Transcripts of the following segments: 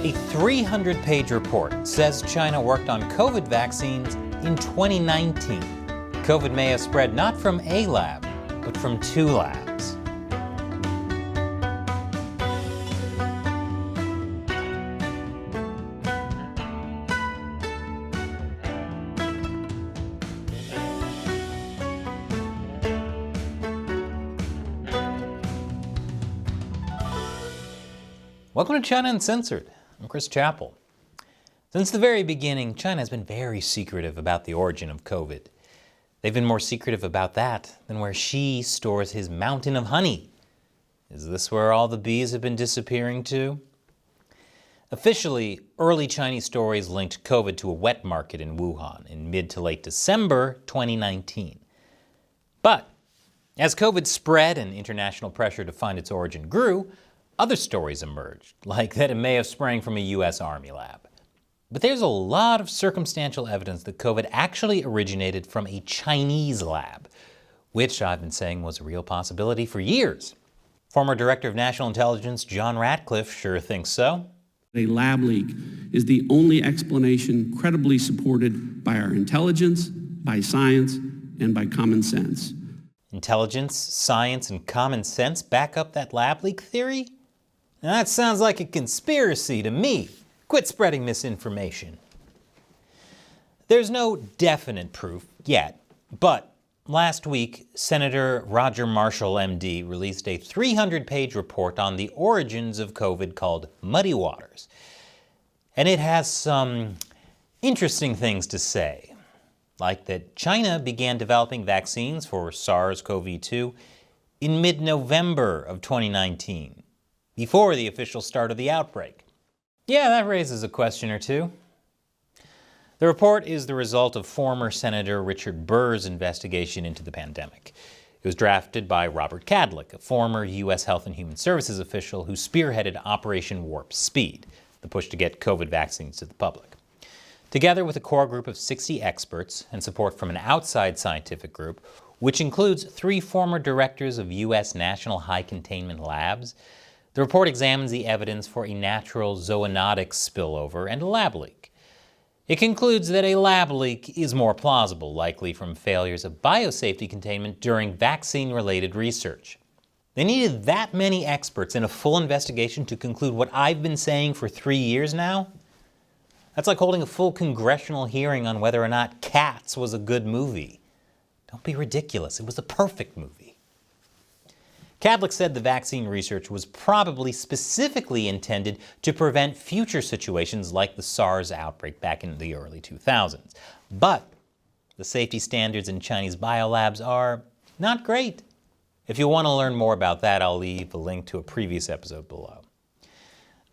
A 300-page report says China worked on COVID vaccines in 2019. COVID may have spread not from a lab, but from 2 labs. Welcome to China Uncensored. I'm Chris Chappell. Since the very beginning, China has been very secretive about the origin of COVID. They've been more secretive about that than where Xi stores his mountain of honey. Is this where all the bees have been disappearing to? Officially, early Chinese stories linked COVID to a wet market in Wuhan in mid to late December 2019. But as COVID spread and international pressure to find its origin grew, other stories emerged, like that it may have sprang from a U.S. Army lab. But there's a lot of circumstantial evidence that COVID actually originated from a Chinese lab, which I've been saying was a real possibility for years. Former Director of National Intelligence John Ratcliffe sure thinks so. A lab leak is the only explanation credibly supported by our intelligence, by science, and by common sense. Intelligence, science, and common sense back up that lab leak theory? Now that sounds like a conspiracy to me. Quit spreading misinformation. There's no definite proof yet, but last week, Senator Roger Marshall, MD, released a 300-page report on the origins of COVID called Muddy Waters. And it has some interesting things to say, like that China began developing vaccines for SARS-CoV-2 in mid-November of 2019. Before the official start of the outbreak. Yeah, that raises a question or two. The report is the result of former Senator Richard Burr's investigation into the pandemic. It was drafted by Robert Kadlec, a former U.S. Health and Human Services official who spearheaded Operation Warp Speed, the push to get COVID vaccines to the public. Together with a core group of 60 experts and support from an outside scientific group, which includes 3 former directors of U.S. national high-containment labs, the report examines the evidence for a natural zoonotic spillover and a lab leak. It concludes that a lab leak is more plausible, likely from failures of biosafety containment during vaccine-related research. They needed that many experts in a full investigation to conclude what I've been saying for 3 years now? That's like holding a full congressional hearing on whether or not Cats was a good movie. Don't be ridiculous. It was a perfect movie. Kadlec said the vaccine research was probably specifically intended to prevent future situations like the SARS outbreak back in the early 2000s. But the safety standards in Chinese biolabs are not great. If you want to learn more about that, I'll leave a link to a previous episode below.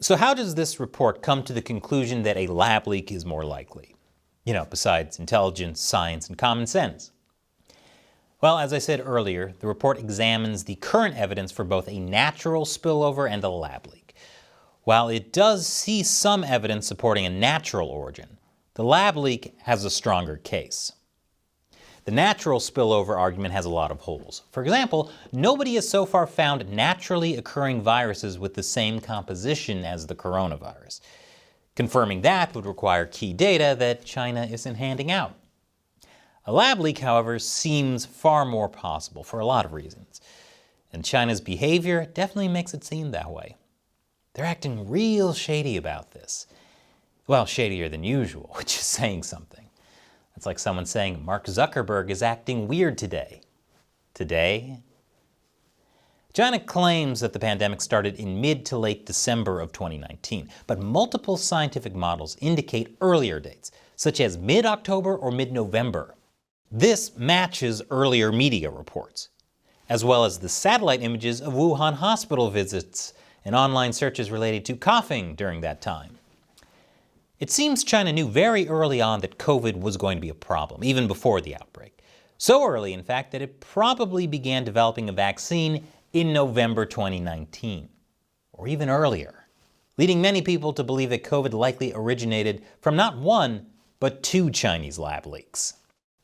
So how does this report come to the conclusion that a lab leak is more likely? Besides intelligence, science, and common sense. Well, as I said earlier, the report examines the current evidence for both a natural spillover and a lab leak. While it does see some evidence supporting a natural origin, the lab leak has a stronger case. The natural spillover argument has a lot of holes. For example, nobody has so far found naturally occurring viruses with the same composition as the coronavirus. Confirming that would require key data that China isn't handing out. A lab leak, however, seems far more possible for a lot of reasons. And China's behavior definitely makes it seem that way. They're acting real shady about this. Well, shadier than usual, which is saying something. It's like someone saying Mark Zuckerberg is acting weird today. Today? China claims that the pandemic started in mid to late December of 2019, but multiple scientific models indicate earlier dates, such as mid-October or mid-November. This matches earlier media reports, as well as the satellite images of Wuhan hospital visits and online searches related to coughing during that time. It seems China knew very early on that COVID was going to be a problem, even before the outbreak. So early, in fact, that it probably began developing a vaccine in November 2019, or even earlier, leading many people to believe that COVID likely originated from not one, but 2 Chinese lab leaks.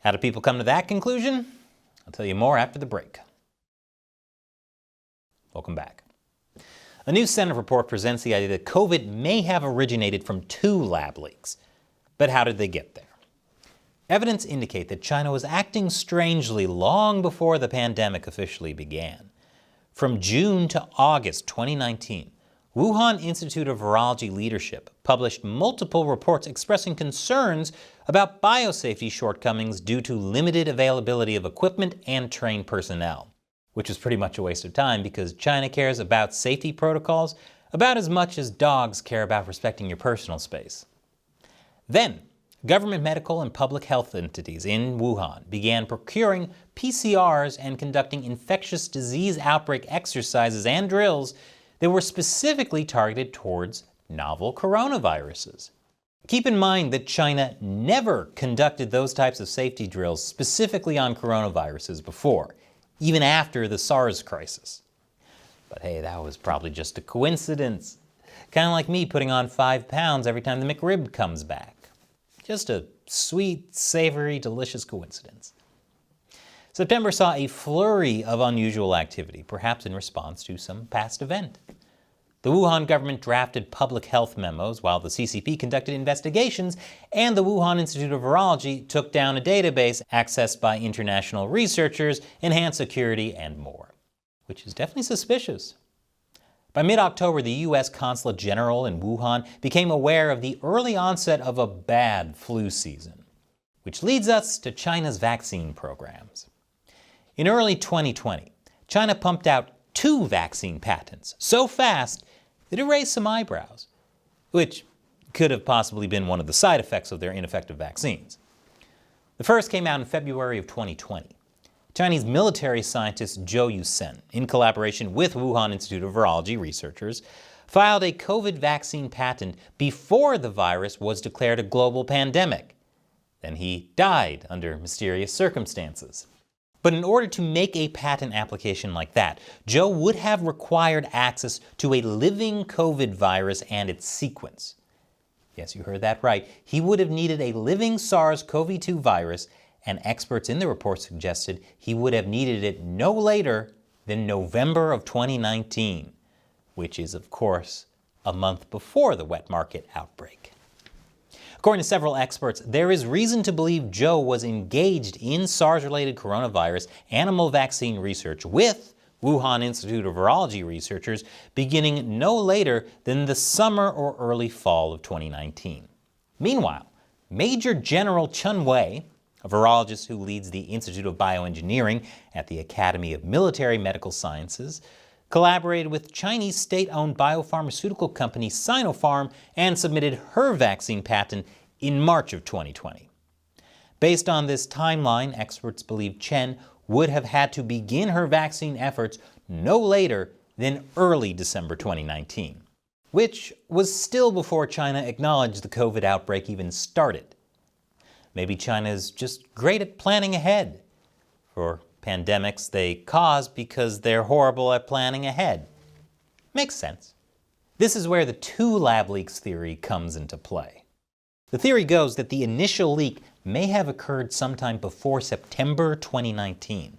How do people come to that conclusion? I'll tell you more after the break. Welcome back. A new Senate report presents the idea that COVID may have originated from 2 lab leaks. But how did they get there? Evidence indicate that China was acting strangely long before the pandemic officially began. From June to August 2019, Wuhan Institute of Virology leadership published multiple reports expressing concerns about biosafety shortcomings due to limited availability of equipment and trained personnel, which was pretty much a waste of time because China cares about safety protocols about as much as dogs care about respecting your personal space. Then, government medical and public health entities in Wuhan began procuring PCRs and conducting infectious disease outbreak exercises and drills that were specifically targeted towards novel coronaviruses. Keep in mind that China never conducted those types of safety drills specifically on coronaviruses before, even after the SARS crisis. But hey, that was probably just a coincidence. Kind of like me putting on 5 pounds every time the McRib comes back. Just a sweet, savory, delicious coincidence. September saw a flurry of unusual activity, perhaps in response to some past event. The Wuhan government drafted public health memos while the CCP conducted investigations, and the Wuhan Institute of Virology took down a database accessed by international researchers, enhanced security, and more. Which is definitely suspicious. By mid-October, the U.S. Consulate General in Wuhan became aware of the early onset of a bad flu season, which leads us to China's vaccine programs. In early 2020, China pumped out 2 vaccine patents so fast that it raised some eyebrows, which could have possibly been one of the side effects of their ineffective vaccines. The first came out in February of 2020. Chinese military scientist Zhou Yusen, in collaboration with Wuhan Institute of Virology researchers, filed a COVID vaccine patent before the virus was declared a global pandemic. Then he died under mysterious circumstances. But in order to make a patent application like that, Zhou would have required access to a living COVID virus and its sequence. Yes, you heard that right. He would have needed a living SARS-CoV-2 virus, and experts in the report suggested he would have needed it no later than November of 2019, which is, of course, a month before the wet market outbreak. According to several experts, there is reason to believe Zhou was engaged in SARS-related coronavirus animal vaccine research with Wuhan Institute of Virology researchers beginning no later than the summer or early fall of 2019. Meanwhile, Major General Chen Wei, a virologist who leads the Institute of Bioengineering at the Academy of Military Medical Sciences, collaborated with Chinese state-owned biopharmaceutical company Sinopharm and submitted her vaccine patent in March of 2020. Based on this timeline, experts believe Chen would have had to begin her vaccine efforts no later than early December 2019, which was still before China acknowledged the COVID outbreak even started. Maybe China's just great at planning ahead for pandemics they cause because they're horrible at planning ahead. Makes sense. This is where the 2 lab leaks theory comes into play. The theory goes that the initial leak may have occurred sometime before September 2019.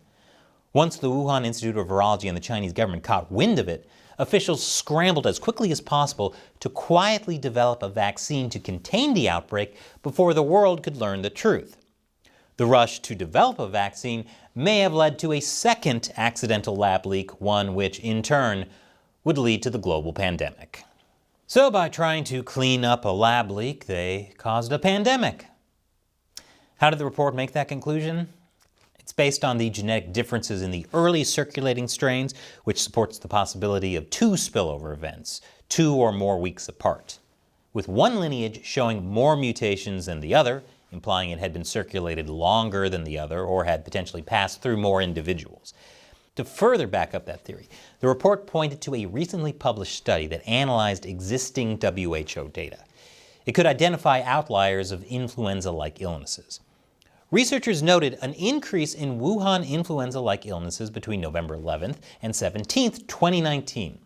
Once the Wuhan Institute of Virology and the Chinese government caught wind of it, officials scrambled as quickly as possible to quietly develop a vaccine to contain the outbreak before the world could learn the truth. The rush to develop a vaccine may have led to a second accidental lab leak, one which, in turn, would lead to the global pandemic. So by trying to clean up a lab leak, they caused a pandemic. How did the report make that conclusion? It's based on the genetic differences in the early circulating strains, which supports the possibility of 2 spillover events, 2 or more weeks apart, with one lineage showing more mutations than the other, implying it had been circulated longer than the other or had potentially passed through more individuals. To further back up that theory, the report pointed to a recently published study that analyzed existing WHO data. It could identify outliers of influenza-like illnesses. Researchers noted an increase in Wuhan influenza-like illnesses between November 11th and 17th, 2019.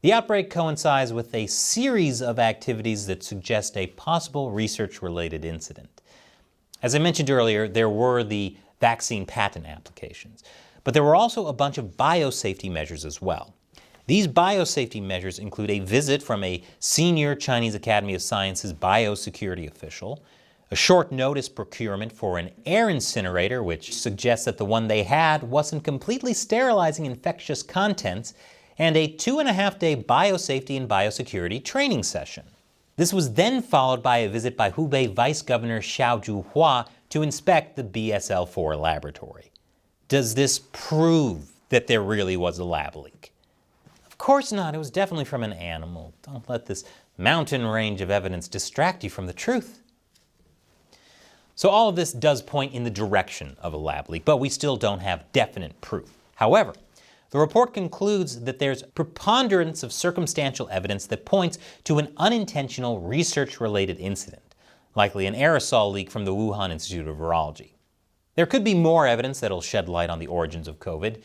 The outbreak coincides with a series of activities that suggest a possible research-related incident. As I mentioned earlier, there were the vaccine patent applications, but there were also a bunch of biosafety measures as well. These biosafety measures include a visit from a senior Chinese Academy of Sciences biosecurity official, a short notice procurement for an air incinerator, which suggests that the one they had wasn't completely sterilizing infectious contents, and a 2.5-day biosafety and biosecurity training session. This was then followed by a visit by Hubei Vice Governor Xiao Zhuhua to inspect the BSL-4 laboratory. Does this prove that there really was a lab leak? Of course not. It was definitely from an animal. Don't let this mountain range of evidence distract you from the truth. So all of this does point in the direction of a lab leak, but we still don't have definite proof. However, the report concludes that there's preponderance of circumstantial evidence that points to an unintentional research-related incident, likely an aerosol leak from the Wuhan Institute of Virology. There could be more evidence that'll shed light on the origins of COVID.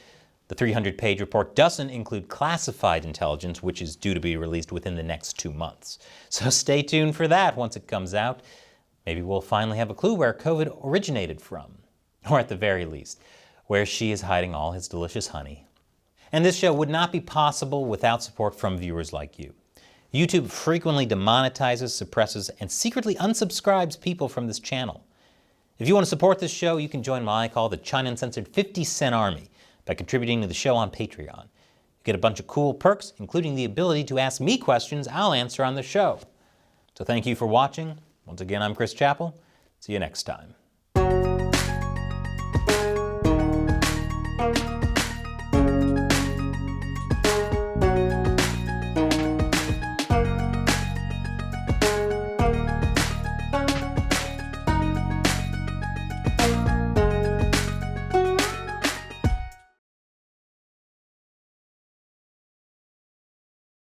The 300-page report doesn't include classified intelligence, which is due to be released within the next 2 months. So stay tuned for that once it comes out. Maybe we'll finally have a clue where COVID originated from. Or at the very least, where Xi is hiding all his delicious honey. And this show would not be possible without support from viewers like you. YouTube frequently demonetizes, suppresses, and secretly unsubscribes people from this channel. If you want to support this show, you can join what I call the China Uncensored 50-cent army by contributing to the show on Patreon. You get a bunch of cool perks, including the ability to ask me questions I'll answer on the show. So thank you for watching. Once again, I'm Chris Chappell. See you next time.